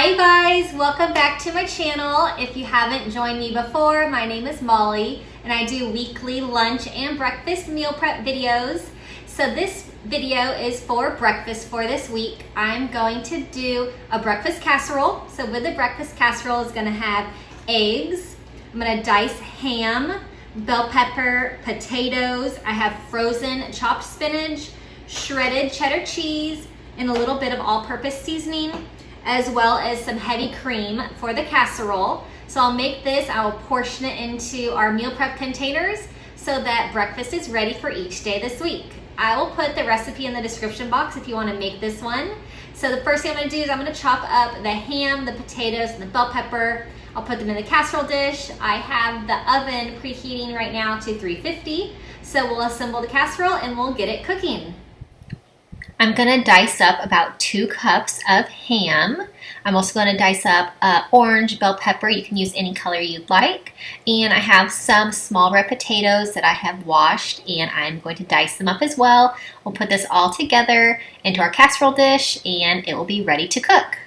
Hi guys, welcome back to my channel. If you haven't joined me before, my name is Molly and I do weekly lunch and breakfast meal prep videos. So this video is for breakfast for this week. I'm going to do a breakfast casserole. So with the breakfast casserole is gonna have eggs, I'm gonna dice ham, bell pepper, potatoes, I have frozen chopped spinach, shredded cheddar cheese, and a little bit of all-purpose seasoning, as well as some heavy cream for the casserole. So I'll make this, I'll portion it into our meal prep containers so that breakfast is ready for each day this week. I will put the recipe in the description box if you want to make this one. So the first thing I'm going to do is I'm going to chop up the ham, the potatoes, and the bell pepper. I'll put them in the casserole dish. I have the oven preheating right now to 350. So we'll assemble the casserole and we'll get it cooking. I'm gonna dice up about 2 cups of ham. I'm also gonna dice up orange bell pepper. You can use any color you'd like. And I have some small red potatoes that I have washed and I'm going to dice them up as well. We'll put this all together into our casserole dish and it will be ready to cook.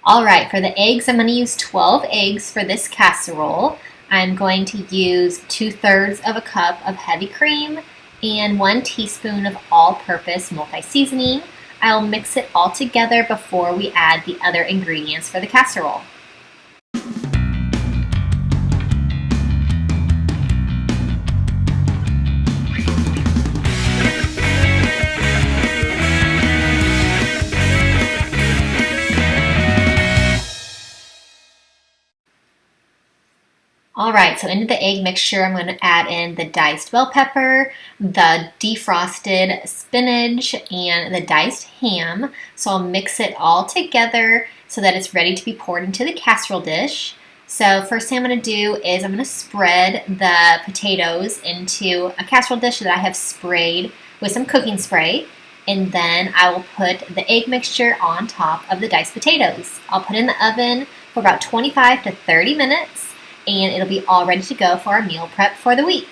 Alright, for the eggs, I'm going to use 12 eggs for this casserole. I'm going to use 2/3 of a cup of heavy cream and 1 teaspoon of all-purpose multi-seasoning. I'll mix it all together before we add the other ingredients for the casserole. Alright, so into the egg mixture, I'm going to add in the diced bell pepper, the defrosted spinach, and the diced ham. So I'll mix it all together so that it's ready to be poured into the casserole dish. So first thing I'm going to do is I'm going to spread the potatoes into a casserole dish that I have sprayed with some cooking spray. And then I will put the egg mixture on top of the diced potatoes. I'll put it in the oven for about 25 to 30 minutes. And it'll be all ready to go for our meal prep for the week.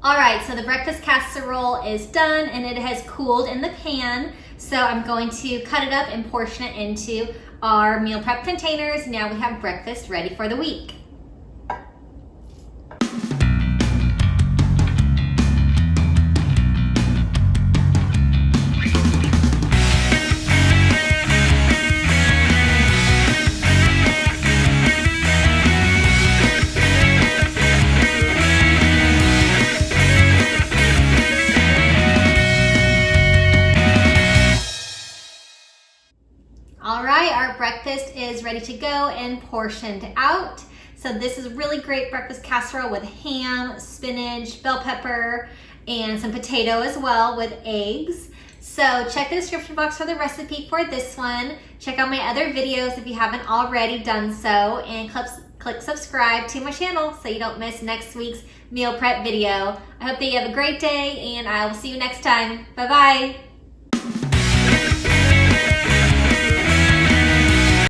Alright, so the breakfast casserole is done and it has cooled in the pan. So I'm going to cut it up and portion it into our meal prep containers. Now we have breakfast ready for the week. Alright, our breakfast is ready to go and portioned out. So this is a really great breakfast casserole with ham, spinach, bell pepper, and some potato as well with eggs. So check the description box for the recipe for this one. Check out my other videos if you haven't already done so, and click subscribe to my channel so you don't miss next week's meal prep video. I hope that you have a great day and I will see you next time. Bye-bye.